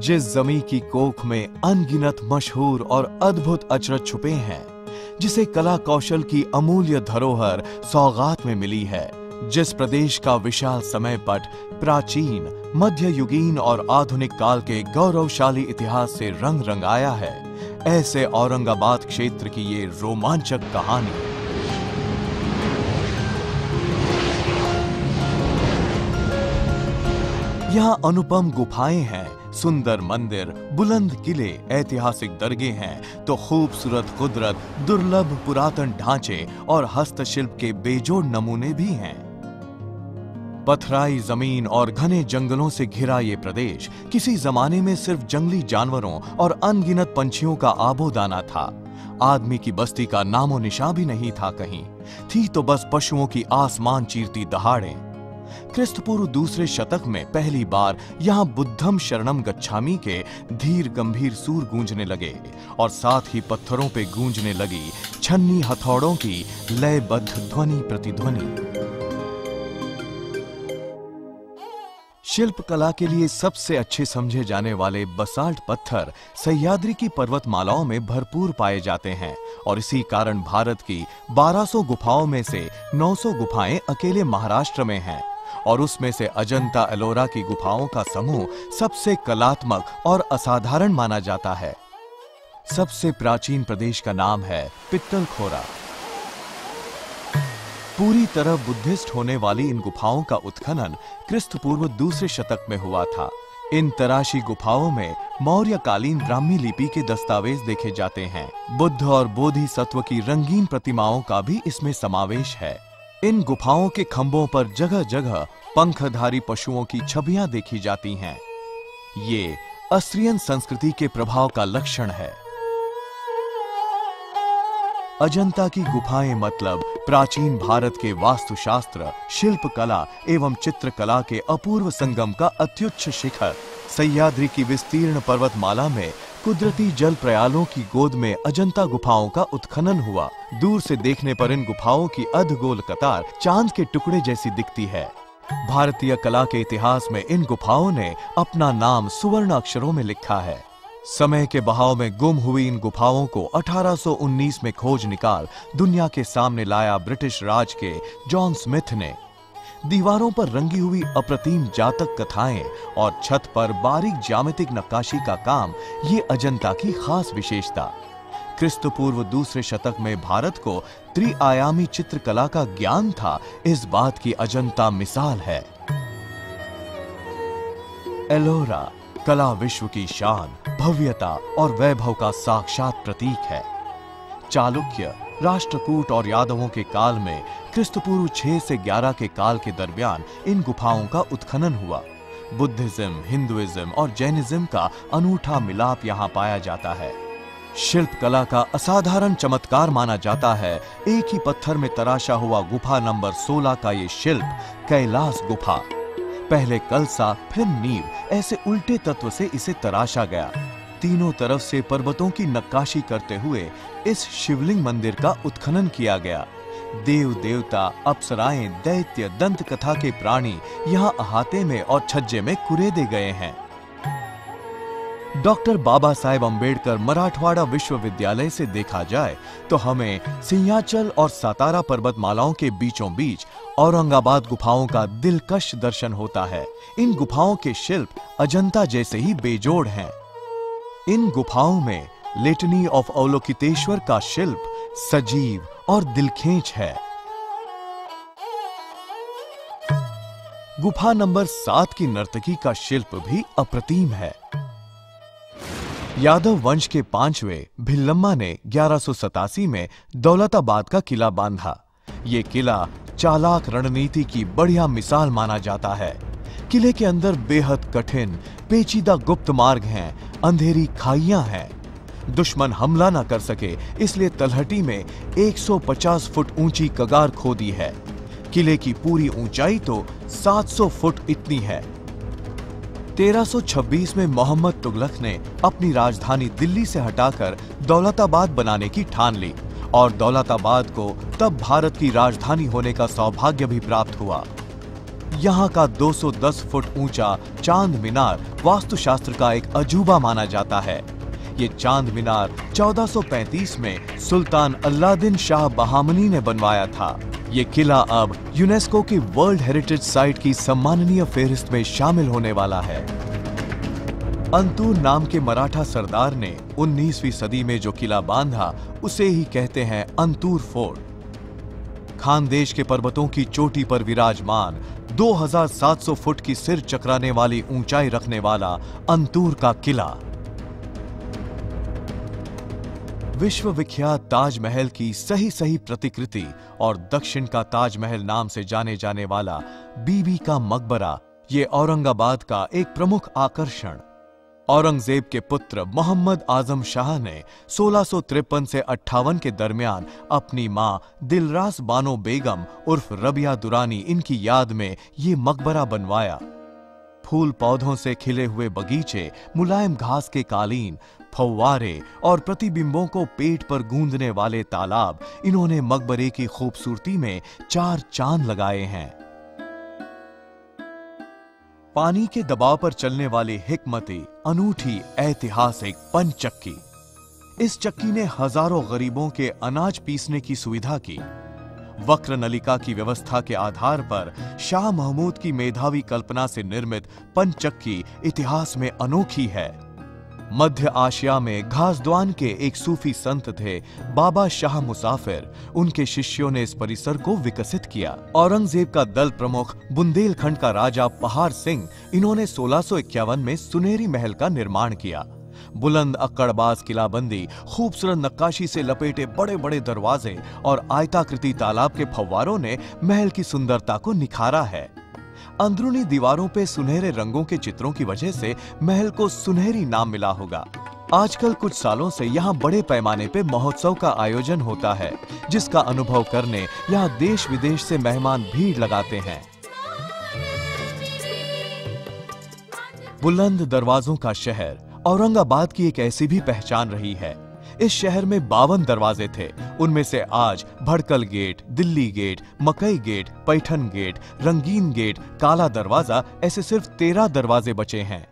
जिस जमी की कोख में अनगिनत मशहूर और अद्भुत अचरज छुपे हैं, जिसे कला कौशल की अमूल्य धरोहर सौगात में मिली है, जिस प्रदेश का विशाल समय पट प्राचीन, मध्ययुगीन और आधुनिक काल के गौरवशाली इतिहास से रंग रंगाया है, ऐसे औरंगाबाद क्षेत्र की ये रोमांचक कहानी। यहाँ अनुपम गुफाएं हैं, सुंदर मंदिर, बुलंद किले, ऐतिहासिक दरगाह हैं, तो खूबसूरत कुदरत, दुर्लभ पुरातन ढांचे और हस्तशिल्प के बेजोड़ नमूने भी हैं। पथराई जमीन और घने जंगलों से घिरा ये प्रदेश किसी जमाने में सिर्फ जंगली जानवरों और अनगिनत पंछियों का आबोदाना था। आदमी की बस्ती का नामो निशान भी नहीं था कहीं, थी तो बस पशुओं की आसमान चीरती दहाड़ें। क्रिस्तपूर्व दूसरे शतक में पहली बार यहाँ बुद्धम शरणम गच्छामि के धीर गंभीर सूर गूंजने लगे और साथ ही पत्थरों पे गूंजने लगी छन्नी हथौड़ों की लयबद्ध ध्वनि प्रतिध्वनि। शिल्प कला के लिए सबसे अच्छे समझे जाने वाले बसाल्ट पत्थर सह्याद्री की पर्वतमालाओं में भरपूर पाए जाते हैं और इसी कारण भारत की 1200 गुफाओं में से 900 गुफाएं अकेले महाराष्ट्र में हैं और उसमें से अजंता एलोरा की गुफाओं का समूह सबसे कलात्मक और असाधारण माना जाता है। सबसे प्राचीन प्रदेश का नाम है पित्तलखोरा। पूरी तरह बुद्धिस्ट होने वाली इन गुफाओं का उत्खनन क्रिस्तपूर्व दूसरे शतक में हुआ था। इन तराशी गुफाओं में मौर्यकालीन ब्राह्मी लिपि के दस्तावेज देखे जाते हैं। बुद्ध और बोधिसत्व की रंगीन प्रतिमाओं का भी इसमें समावेश है। इन गुफाओं के खंभों पर जगह जगह पंखधारी पशुओं की छवियां देखी जाती हैं। ये अस्ट्रियन संस्कृति के प्रभाव का लक्षण है। अजंता की गुफाएं मतलब प्राचीन भारत के वास्तुशास्त्र, शिल्प कला एवं चित्रकला के अपूर्व संगम का अत्युच्च शिखर। सह्याद्री की विस्तीर्ण पर्वतमाला में कुदरती जल प्रयालों की गोद में अजंता गुफाओं का उत्खनन हुआ। दूर से देखने पर इन गुफाओं की अधगोल कतार चांद के टुकड़े जैसी दिखती है। भारतीय कला के इतिहास में इन गुफाओं ने अपना नाम सुवर्ण अक्षरों में लिखा है। समय के बहाव में गुम हुई इन गुफाओं को 1819 में खोज निकाल दुनिया के सामने लाया ब्रिटिश राज के जॉन स्मिथ ने। दीवारों पर रंगी हुई अप्रतिम जातक कथाएं और छत पर बारीक ज्यामितिक नक्काशी का काम ये अजंता की खास विशेषता। क्रिस्तपूर्व दूसरे शतक में भारत को त्रिआयामी चित्रकला का ज्ञान था, इस बात की अजंता मिसाल है। एलोरा कला विश्व की शान, भव्यता और वैभव का साक्षात प्रतीक है। चालुक्य, राष्ट्रकूट और यादवों के काल में क्रिस्तपूर्व 6 से 11 के काल के दरमियान इन गुफाओं का उत्खनन हुआ। बुद्धिज्म, हिंदुइज्म और जैनिज्म का अनूठा मिलाप यहाँ पाया जाता है। शिल्प कला का असाधारण चमत्कार माना जाता है एक ही पत्थर में तराशा हुआ गुफा नंबर 16 का ये शिल्प कैलाश गुफा। पहले कलसा फिर नींव, ऐसे उल्टे तत्व से इसे तराशा गया। तीनों तरफ से पर्वतों की नक्काशी करते हुए इस शिवलिंग मंदिर का उत्खनन किया गया। देव देवता, अप्सराएं, दैत्य, दंत कथा के प्राणी यहाँ अहाते में और छज्जे में कुरेदे गए हैं। डॉक्टर बाबा साहेब अंबेडकर मराठवाड़ा विश्वविद्यालय से देखा जाए तो हमें सिंहाचल और सातारा पर्वतमालाओं के बीचों बीच औरंगाबाद गुफाओं का दिलकश दर्शन होता है। इन गुफाओं के शिल्प अजंता जैसे ही बेजोड़ हैं। इन गुफाओं में लिटनी ऑफ अवलोकितेश्वर का शिल्प सजीव और दिलखेंच है। गुफा नंबर 7 की नर्तकी का शिल्प भी अप्रतिम है। यादव वंश के 5वें भिल्लम्मा ने 1187 में दौलताबाद का किला बांधा। ये किला चालाक रणनीति की बढ़िया मिसाल माना जाता है। किले के अंदर बेहद कठिन पेचीदा गुप्त मार्ग हैं, अंधेरी खाइयां हैं। दुश्मन हमला न कर सके इसलिए तलहटी में 150 फुट ऊंची कगार खोदी है। किले की पूरी ऊंचाई तो 700 फुट इतनी है। 1326 में मोहम्मद तुगलक ने अपनी राजधानी दिल्ली से हटाकर दौलताबाद बनाने की ठान ली और दौलताबाद को तब भारत की राजधानी होने का सौभाग्य भी प्राप्त हुआ। यहाँ का 210 फुट ऊंचा चांद मीनार वास्तुशास्त्र का एक अजूबा माना जाता है। ये चांद मीनार 1435 में सुल्तान अलाउद्दीन शाह बहामनी ने बनवाया था। ये किला अब यूनेस्को की वर्ल्ड हेरिटेज साइट की सम्माननीय फेहरिस्त में शामिल होने वाला है। अंतूर नाम के मराठा सरदार ने 19वीं सदी में जो किला बांधा उसे ही कहते हैं अंतूर फोर्ट। खानदेश के पर्वतों की चोटी पर विराजमान 2700 फुट की सिर चकराने वाली ऊंचाई रखने वाला अंतूर का किला, विश्व विख्यात ताजमहल की सही प्रतिकृति और दक्षिण का ताजमहल नाम से जाने जाने वाला बीबी का मकबरा, ये औरंगाबाद का एक प्रमुख आकर्षण। औरंगजेब के पुत्र मोहम्मद आजम शाह ने 1653 से 58 के दरमियान अपनी मां दिलरास बानो बेगम उर्फ रबिया दुरानी इनकी याद में ये मकबरा बनवाया। फूल पौधों से खिले हुए बगीचे, मुलायम घास के कालीन, फव्वारे और प्रतिबिंबों को पेट पर गूंदने वाले तालाब, इन्होंने मकबरे की खूबसूरती में 4 चांद लगाए हैं। पानी के दबाव पर चलने वाली हिकमती, अनूठी, ऐतिहासिक पंचचक्की। इस चक्की ने हजारों गरीबों के अनाज पीसने की सुविधा की। वक्र नलिका की व्यवस्था के आधार पर शाह महमूद की मेधावी कल्पना से निर्मित पंचचक्की इतिहास में अनोखी है। मध्य आशिया में घासद्वान के एक सूफी संत थे बाबा शाह मुसाफिर, उनके शिष्यों ने इस परिसर को विकसित किया। औरंगजेब का दल प्रमुख बुंदेलखंड का राजा पहाड़ सिंह, इन्होंने 1651 में सुनहरी महल का निर्माण किया। बुलंद अक्कड़बाज किलाबंदी, खूबसूरत नक्काशी से लपेटे बड़े बड़े दरवाजे और आयताकृति तालाब के फव्वारों ने महल की सुंदरता को निखारा है। अंदरूनी दीवारों पे सुनहरे रंगों के चित्रों की वजह से महल को सुनहरी नाम मिला होगा। आजकल कुछ सालों से यहाँ बड़े पैमाने पे महोत्सव का आयोजन होता है, जिसका अनुभव करने यहाँ देश विदेश से मेहमान भीड़ लगाते हैं। बुलंद दरवाजों का शहर औरंगाबाद की एक ऐसी भी पहचान रही है। इस शहर में 52 दरवाजे थे, उनमें से आज भड़कल गेट, दिल्ली गेट, मकई गेट, पैठन गेट, रंगीन गेट, काला दरवाजा, ऐसे सिर्फ 13 दरवाजे बचे हैं।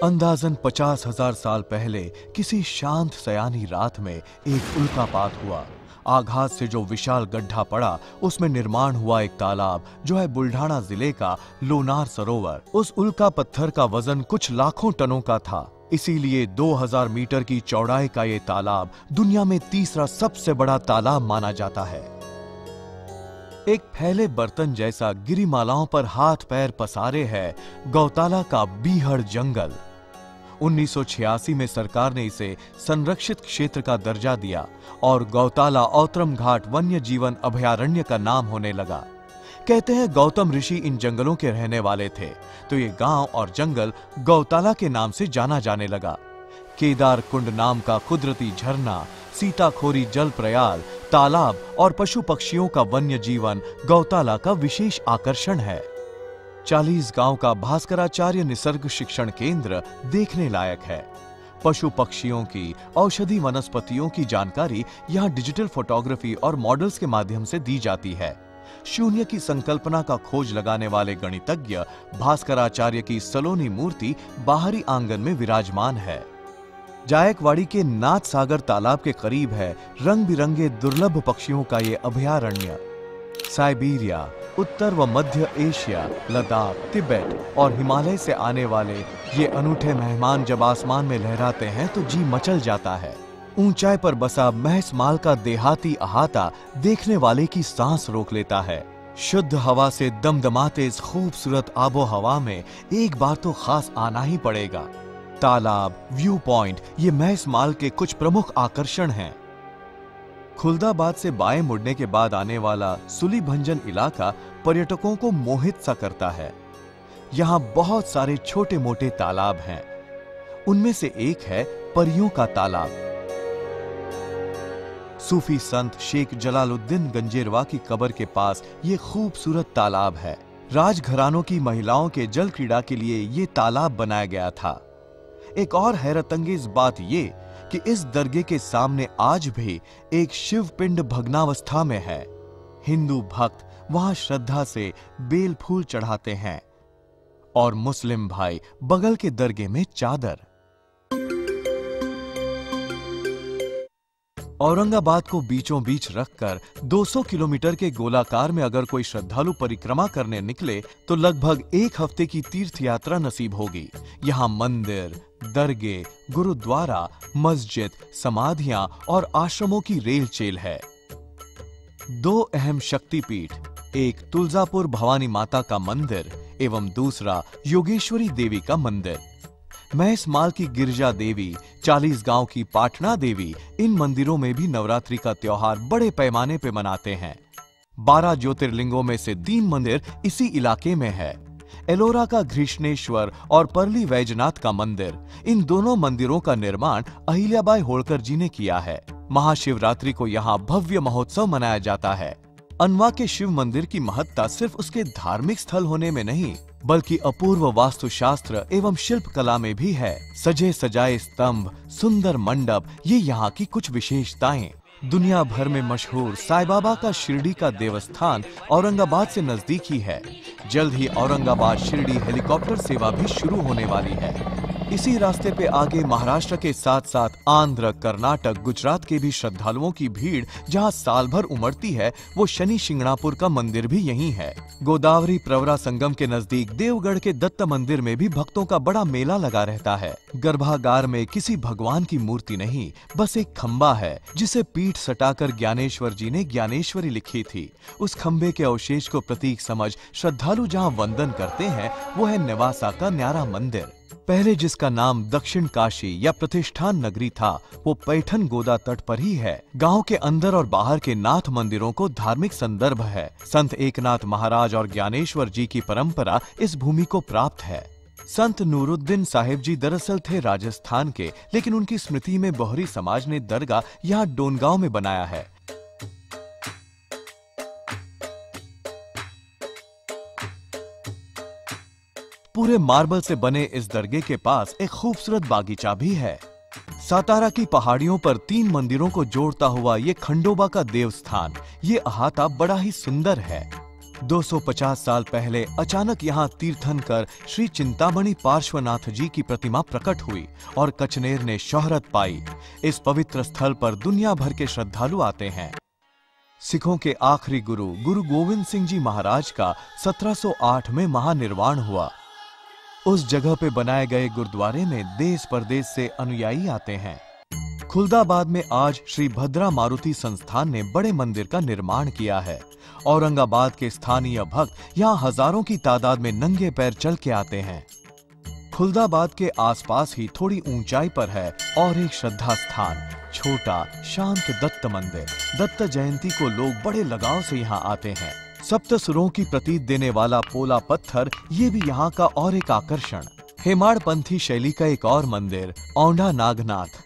अंदाजन 50,000 साल पहले किसी शांत सयानी रात में एक उल्कापात हुआ। आघात से जो विशाल गड्ढा पड़ा, उसमें निर्माण हुआ एक तालाब, जो है बुल्ढाना जिले का लोनार सरोवर। उस उल्का पत्थर का वजन कुछ लाखों टनों का था, इसीलिए 2000 मीटर की चौड़ाई का ये तालाब दुनिया में तीसरा सबसे बड़ा तालाब माना जाता है। एक फैले बर्तन जैसा गिरिमालाओं पर हाथ पैर पसारे है गौताला का बीहड़ जंगल। 1986 में सरकार ने इसे संरक्षित क्षेत्र का दर्जा दिया और गौताला औतरम घाट वन्य जीवन अभयारण्य का नाम होने लगा। कहते हैं गौतम ऋषि इन जंगलों के रहने वाले थे, तो ये गांव और जंगल गौताला के नाम से जाना जाने लगा। केदार कुंड नाम का कुदरती झरना, सीताखोरी जल प्रयाल, तालाब और पशु पक्षियों का वन्य जीवन गौताला का विशेष आकर्षण है। 40 गांव का भास्कराचार्य निसर्ग शिक्षण केंद्र देखने लायक है। पशु पक्षियों की, औषधि वनस्पतियों की जानकारी यहाँ डिजिटल फोटोग्राफी और मॉडल्स के माध्यम से दी जाती है। शून्य की संकल्पना का खोज लगाने वाले गणितज्ञ भास्कराचार्य की सलोनी मूर्ति बाहरी आंगन में विराजमान है। जायकवाड़ी के नाथ सागर तालाब के करीब है रंग बिरंगे दुर्लभ पक्षियों का ये अभयारण्य। साइबेरिया, उत्तर व मध्य एशिया, लद्दाख, तिब्बत और हिमालय से आने वाले ये अनूठे मेहमान जब आसमान में लहराते हैं तो जी मचल जाता है। ऊंचाई पर बसा महसमाल का देहाती अहाता देखने वाले की सांस रोक लेता है। शुद्ध हवा से दमदमाते इस खूबसूरत आबो हवा में एक बार तो खास आना ही पड़ेगा। तालाब, व्यू पॉइंट, ये महसमाल के कुछ प्रमुख आकर्षण हैं। खुलदाबाद से बाएं मुड़ने के बाद आने वाला सुलीभंजन इलाका पर्यटकों को मोहित सा करता है। यहाँ बहुत सारे छोटे मोटे तालाब हैं। उनमें से एक है परियों का तालाब। सूफी संत शेख जलालुद्दीन गंजेरवा की कब्र के पास ये खूबसूरत तालाब है। राजघरानों की महिलाओं के जल क्रीड़ा के लिए ये तालाब बनाया गया था। एक और हैरतअंगेज बात ये कि इस दरगाह के सामने आज भी एक शिव पिंड भग्नावस्था में है। हिंदू भक्त वहां श्रद्धा से बेल फूल चढ़ाते हैं और मुस्लिम भाई बगल के दरगे में चादर। औरंगाबाद को बीचों बीच रखकर 200 किलोमीटर के गोलाकार में अगर कोई श्रद्धालु परिक्रमा करने निकले तो लगभग एक हफ्ते की तीर्थ यात्रा नसीब होगी। यहाँ मंदिर, दरगे, गुरुद्वारा, मस्जिद, समाधियां और आश्रमों की रेल चेल है। दो अहम शक्तिपीठ, एक तुलजापुर भवानी माता का मंदिर एवं दूसरा योगेश्वरी देवी का मंदिर। महसमाल की गिरजा देवी, 40 गांव की पाटना देवी, इन मंदिरों में भी नवरात्रि का त्योहार बड़े पैमाने पे मनाते हैं। 12 ज्योतिर्लिंगों में से 3 मंदिर इसी इलाके में है। एलोरा का घृष्णेश्वर और परली वैजनाथ का मंदिर, इन दोनों मंदिरों का निर्माण अहिल्याबाई होळकर जी ने किया है। महाशिवरात्रि को यहाँ भव्य महोत्सव मनाया जाता है। अनवा के शिव मंदिर की महत्ता सिर्फ उसके धार्मिक स्थल होने में नहीं, बल्कि अपूर्व वास्तुशास्त्र एवं शिल्प कला में भी है। सजे सजाए स्तंभ, सुंदर मंडप, ये यहाँ की कुछ विशेषताएं। दुनिया भर में मशहूर साईं बाबा का शिरडी का देवस्थान औरंगाबाद से नजदीक ही है। जल्द ही औरंगाबाद शिरडी हेलीकॉप्टर सेवा भी शुरू होने वाली है। इसी रास्ते पे आगे महाराष्ट्र के साथ साथ आंध्र, कर्नाटक, गुजरात के भी श्रद्धालुओं की भीड़ जहां साल भर उमड़ती है, वो शनि शिंगणापुर का मंदिर भी यहीं है। गोदावरी प्रवरा संगम के नजदीक देवगढ़ के दत्त मंदिर में भी भक्तों का बड़ा मेला लगा रहता है। गर्भागार में किसी भगवान की मूर्ति नहीं, बस एक खंबा है जिसे पीठ सटाकर ज्ञानेश्वर जी ने ज्ञानेश्वरी लिखी थी। उस खंबे के अवशेष को प्रतीक समझ श्रद्धालु जहाँ वंदन करते हैं वो है नेवासा का न्यारा मंदिर। पहले जिसका नाम दक्षिण काशी या प्रतिष्ठान नगरी था, वो पैठन गोदा तट पर ही है। गांव के अंदर और बाहर के नाथ मंदिरों को धार्मिक संदर्भ है। संत एकनाथ महाराज और ज्ञानेश्वर जी की परंपरा इस भूमि को प्राप्त है। संत नूरुद्दीन साहिब जी दरअसल थे राजस्थान के, लेकिन उनकी स्मृति में बोहरी समाज ने दरगाह यहाँ डोनगांव में बनाया है। पूरे मार्बल से बने इस दरगाह के पास एक खूबसूरत बागीचा भी है। सातारा की पहाड़ियों पर 3 मंदिरों को जोड़ता हुआ ये खंडोबा का देवस्थान, ये अहाता बड़ा ही सुंदर है। 250 साल पहले अचानक यहाँ तीर्थन कर श्री चिंतामणि पार्श्वनाथ जी की प्रतिमा प्रकट हुई और कचनेर ने शोहरत पाई। इस पवित्र स्थल पर दुनिया भर के श्रद्धालु आते हैं। सिखों के आखिरी गुरु गुरु गोविंद सिंह जी महाराज का 1708 में महानिर्वाण हुआ। उस जगह पे बनाए गए गुरुद्वारे में देश परदेश से अनुयायी आते हैं। खुलदाबाद में आज श्री भद्रा मारुति संस्थान ने बड़े मंदिर का निर्माण किया है। औरंगाबाद के स्थानीय भक्त यहाँ हजारों की तादाद में नंगे पैर चल के आते हैं। खुलदाबाद के आसपास ही थोड़ी ऊंचाई पर है और एक श्रद्धा स्थान, छोटा शांत दत्त मंदिर। दत्त जयंती को लोग बड़े लगाव से यहाँ आते हैं। सप्त सुरों की प्रतीत देने वाला पोला पत्थर, ये भी यहाँ का और एक आकर्षण। हेमाड़ पंथी शैली का एक और मंदिर औंढा नागनाथ।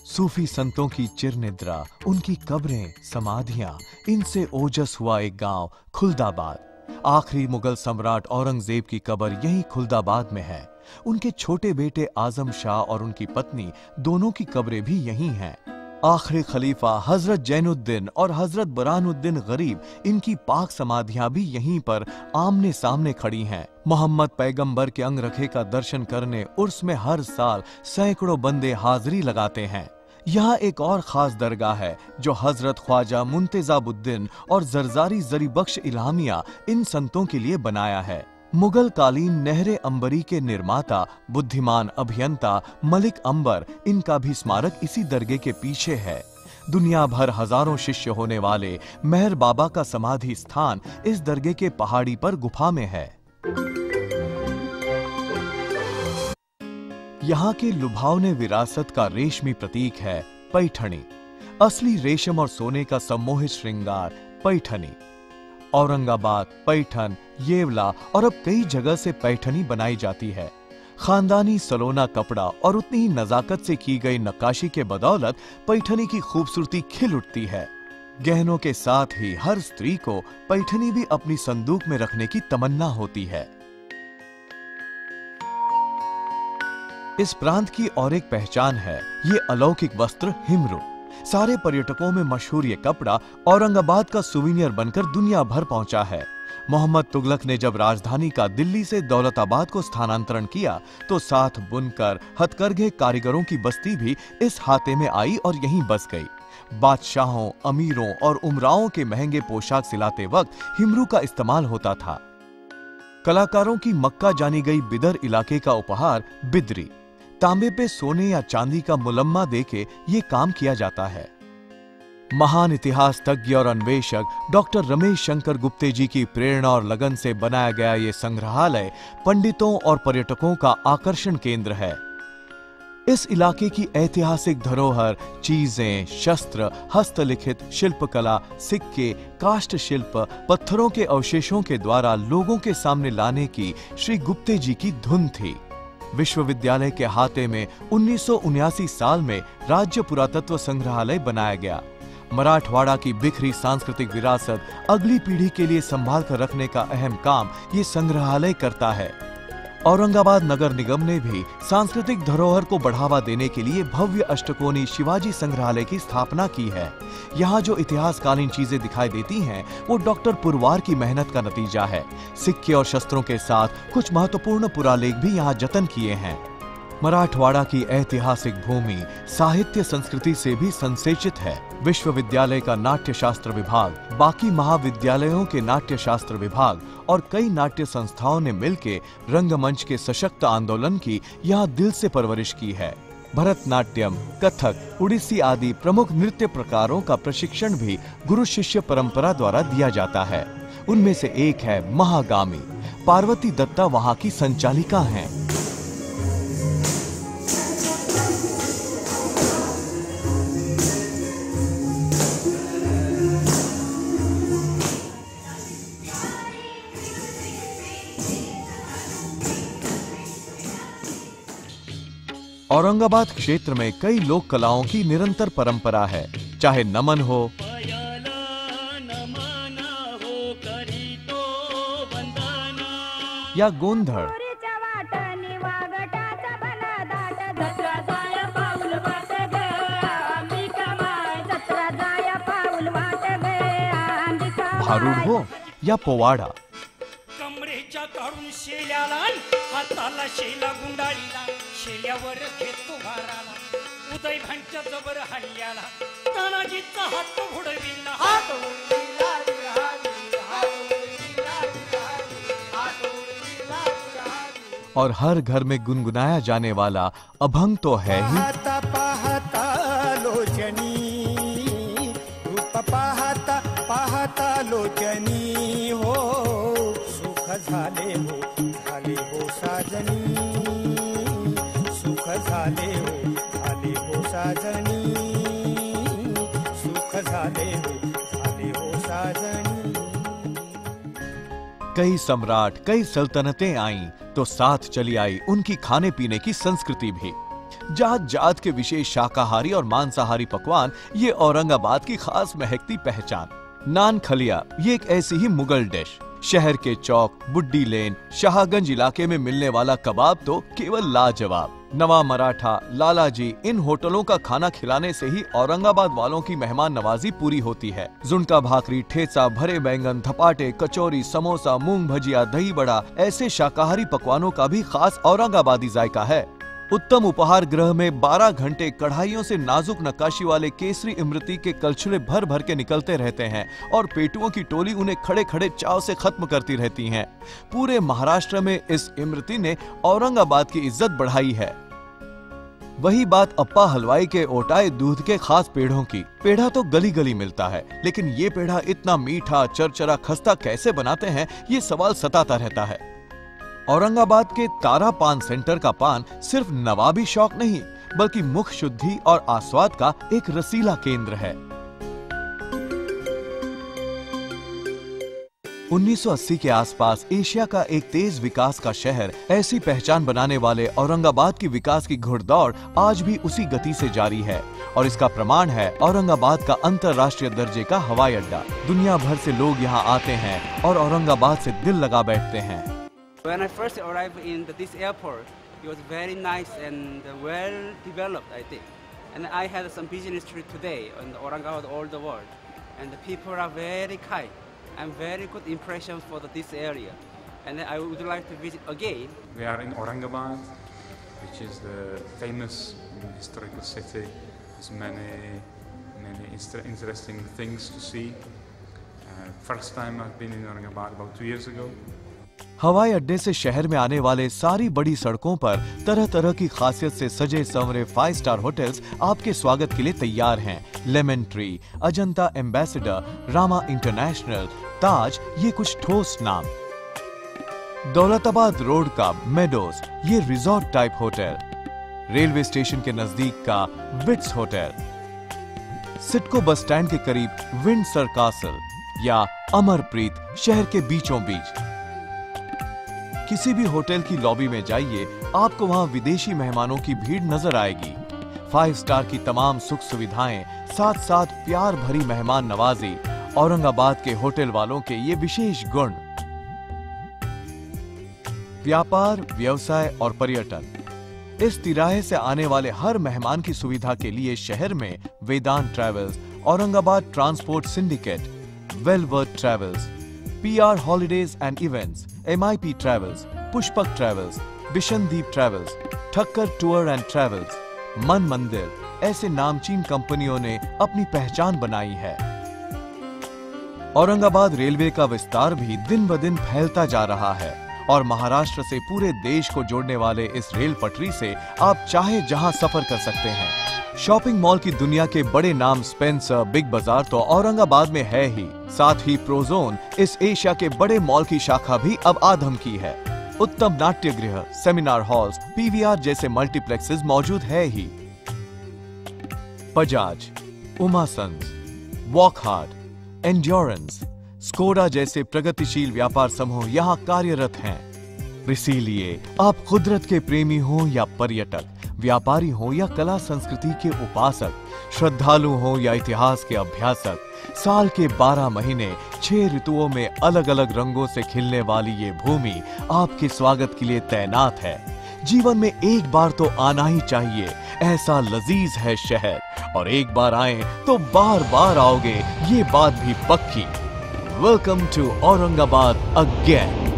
सूफी संतों की चिरनिद्रा, उनकी कब्रें, समाधियां, इनसे ओजस हुआ एक गांव खुलदाबाद। आखिरी मुगल सम्राट औरंगजेब की कब्र यहीं खुलदाबाद में है। उनके छोटे बेटे आजम शाह और उनकी पत्नी दोनों की कब्रें भी यहीं हैं। आखिरी खलीफा हजरत जैनुद्दीन और हजरत बरानुद्दीन गरीब, इनकी पाक समाधियां भी यहीं पर आमने सामने खड़ी हैं। मोहम्मद पैगंबर के अंगरखे का दर्शन करने उर्स में हर साल सैकड़ों बंदे हाजिरी लगाते हैं। यहाँ एक और खास दरगाह है जो हजरत ख्वाजा मुंतजाबुद्दीन और जरजारी जरीबख्श इल्हामिया, इन संतों के लिए बनाया है। मुगल कालीन नहरे अंबरी के निर्माता बुद्धिमान अभियंता मलिक अंबर, इनका भी स्मारक इसी दरगाह के पीछे है। दुनिया भर हजारों शिष्य होने वाले मेहर बाबा का समाधि स्थान इस दरगाह के पहाड़ी पर गुफा में है। यहाँ के लुभावने विरासत का रेशमी प्रतीक है पैठणी। असली रेशम और सोने का सम्मोहित श्रृंगार पैठनी। औरंगाबाद, पैठन, येवला और अब कई जगह से पैठनी बनाई जाती है। खानदानी सलोना कपड़ा और उतनी ही नजाकत से की गई नक्काशी के बदौलत पैठनी की खूबसूरती खिल उठती है। गहनों के साथ ही हर स्त्री को पैठनी भी अपनी संदूक में रखने की तमन्ना होती है। इस प्रांत की और एक पहचान है, ये अलौकिक वस्त्र हिमरू। सारे पर्यटकों में मशहूर ये कपड़ा औरंगाबाद का सुवीनियर बनकर दुनिया भर पहुंचा है। मोहम्मद तुगलक ने जब राजधानी का दिल्ली से दौलताबाद को स्थानांतरण किया तो साथ बुनकर हथकरघे कारीगरों की बस्ती भी इस हाते में आई और यहीं बस गई। बादशाहों, अमीरों और उमराओं के महंगे पोशाक सिलाते वक्त हिमरू का इस्तेमाल होता था। कलाकारों की मक्का जानी गई बिदर इलाके का उपहार बिदरी, तांबे पे सोने या चांदी का मुलम्मा देके ये काम किया जाता है। महान इतिहास तज्ञ और अन्वेषक डॉक्टर रमेश शंकर गुप्ते जी की प्रेरणा और लगन से बनाया गया ये संग्रहालय पंडितों और पर्यटकों का आकर्षण केंद्र है। इस इलाके की ऐतिहासिक धरोहर, चीजें, शस्त्र, हस्तलिखित शिल्पकला, सिक्के, काष्ठ शिल्प, पत्थरों के अवशेषों के द्वारा लोगों के सामने लाने की श्री गुप्ते जी की धुन थी। विश्वविद्यालय के हाते में 1979 साल में राज्य पुरातत्व संग्रहालय बनाया गया। मराठवाड़ा की बिखरी सांस्कृतिक विरासत अगली पीढ़ी के लिए संभाल कर रखने का अहम काम ये संग्रहालय करता है। औरंगाबाद नगर निगम ने भी सांस्कृतिक धरोहर को बढ़ावा देने के लिए भव्य अष्टकोणी शिवाजी संग्रहालय की स्थापना की है। यहाँ जो इतिहासकालीन चीजें दिखाई देती हैं, वो डॉक्टर पुरवार की मेहनत का नतीजा है। सिक्के और शस्त्रों के साथ कुछ महत्वपूर्ण पुरालेख भी यहाँ जतन किए हैं। मराठवाड़ा की ऐतिहासिक भूमि साहित्य संस्कृति से भी संसेचित है। विश्वविद्यालय का नाट्यशास्त्र विभाग, बाकी महाविद्यालयों के नाट्यशास्त्र विभाग और कई नाट्य संस्थाओं ने मिलकर रंगमंच के सशक्त आंदोलन की यहाँ दिल से परवरिश की है। भरतनाट्यम, कथक, उड़ीसी आदि प्रमुख नृत्य प्रकारों का प्रशिक्षण भी गुरु शिष्य परंपरा द्वारा दिया जाता है। उनमें से एक है महागामी। पार्वती दत्ता वहाँ की संचालिका हैं। औरंगाबाद क्षेत्र में कई लोक कलाओं की निरंतर परंपरा है, चाहे नमन हो, या गोंधड़, भारूड हो या पोवाडा। कमरेच्या काढून शेल्याला, हाताला शेला गुंडाळीला, शेल्यावर घेतो भाराला, उदय भांच्या जबर हल्ल्याला, तानाजीचा हात घोडविला, हात उडविला, और हर घर में गुनगुनाया जाने वाला अभंग तो है ही। पाहता पाहता लोचनी, रूप पाहता पाहता लोचनी, हो सुख झाले हो साजनी, सुख झाले हो साजनी, सुख झाले हो साजनी। कई सम्राट, कई सल्तनतें आईं तो साथ चली आई उनकी खाने पीने की संस्कृति भी। जात जात के विशेष शाकाहारी और मांसाहारी पकवान ये औरंगाबाद की खास महकती पहचान। नान खलिया ये एक ऐसी ही मुगल डिश। शहर के चौक, बुड्डी लेन, शाहगंज इलाके में मिलने वाला कबाब तो केवल लाजवाब। नवा मराठा, लालाजी, इन होटलों का खाना खिलाने से ही औरंगाबाद वालों की मेहमान नवाजी पूरी होती है। जुनका भाकरी, ठेचा, भरे बैंगन, धपाटे, कचौरी, समोसा, मूंग भजिया, दही बड़ा, ऐसे शाकाहारी पकवानों का भी खास औरंगाबादी जायका है। उत्तम उपहार गृह में 12 घंटे कढ़ाइयों से नाजुक नक्काशी वाले केसरी इमरती के कलछुले भर भर के निकलते रहते हैं और पेटुओं की टोली उन्हें खड़े खड़े चाव से खत्म करती रहती हैं। पूरे महाराष्ट्र में इस इमरती ने औरंगाबाद की इज्जत बढ़ाई है। वही बात अप्पा हलवाई के ओटाए दूध के खास पेड़ों की। पेड़ा तो गली गली मिलता है, लेकिन ये पेड़ा इतना मीठा, चरचरा, खस्ता कैसे बनाते हैं, ये सवाल सताता रहता है। औरंगाबाद के तारा पान सेंटर का पान सिर्फ नवाबी शौक नहीं, बल्कि मुख शुद्धि और आस्वाद का एक रसीला केंद्र है। 1980 के आसपास एशिया का एक तेज विकास का शहर, ऐसी पहचान बनाने वाले औरंगाबाद की विकास की घुड़दौड़ आज भी उसी गति से जारी है। और इसका प्रमाण है औरंगाबाद का अंतर्राष्ट्रीय दर्जे का हवाई अड्डा। दुनिया भर से लोग यहाँ आते हैं और औरंगाबाद से दिल लगा बैठते हैं। When I first arrived in this airport, it was very nice and well developed, I think. And I had some business trip today in Aurangabad, all the world. And the people are very kind and very good impression for this area. And I would like to visit again. We are in Aurangabad, which is the famous historical city. There's many interesting things to see. First time I've been in Aurangabad about 2 years ago. हवाई अड्डे से शहर में आने वाले सारी बड़ी सड़कों पर तरह तरह की खासियत से सजे संवरे 5 स्टार होटल्स आपके स्वागत के लिए तैयार हैं। Lemon Tree, Ajanta Ambassador, Rama International, Taj, ये कुछ ठोस नाम। दौलताबाद रोड का मेडोज, ये resort type hotel. Railway station के नजदीक का wits hotel. CIDCO bus stand के करीब विंडसर कासल या अमरप्रीत शहर के बीचों बीच। किसी भी होटल की लॉबी में जाइए, आपको वहां विदेशी मेहमानों की भीड़ नजर आएगी। 5 स्टार की तमाम सुख सुविधाएं, साथ साथ प्यार भरी मेहमान नवाजी, औरंगाबाद के होटल वालों के ये विशेष गुण। व्यापार, व्यवसाय और पर्यटन, इस तिराहे से आने वाले हर मेहमान की सुविधा के लिए शहर में Vedant Travels, Aurangabad Transport Syndicate, Wellworth Travels, PR Holidays and Events, MIP Travels, Pushpak Travels, Bishandeep Travels, Thakkar Tour and Travels, Man Mandir, ऐसे नामचीन कंपनियों ने अपनी पहचान बनाई है। औरंगाबाद रेलवे का विस्तार भी दिन ब दिन फैलता जा रहा है और महाराष्ट्र से पूरे देश को जोड़ने वाले इस रेल पटरी से आप चाहे जहां सफर कर सकते हैं। शॉपिंग मॉल की दुनिया के बड़े नाम स्पेंसर, बिग बाजार तो औरंगाबाद में है ही, साथ ही प्रोजोन, इस एशिया के बड़े मॉल की शाखा भी अब आधम की है। उत्तम नाट्य गृह, सेमिनार हॉल्स, PVR जैसे मल्टीप्लेक्सेस मौजूद है ही। Bajaj, Uma Sons, Wockhardt, Endurance, Skoda जैसे प्रगतिशील व्यापार समूह यहाँ कार्यरत हैं। इसीलिए आप कुदरत के प्रेमी हो या पर्यटक, व्यापारी हो या कला संस्कृति के उपासक, श्रद्धालु हो या इतिहास के अभ्यासक, साल के 12 महीने 6 ऋतुओं में अलग अलग रंगों से खिलने वाली ये भूमि आपके स्वागत के लिए तैनात है। जीवन में एक बार तो आना ही चाहिए, ऐसा लजीज है शहर, और एक बार आए तो बार बार आओगे, ये बात भी पक्की। Welcome to Aurangabad again.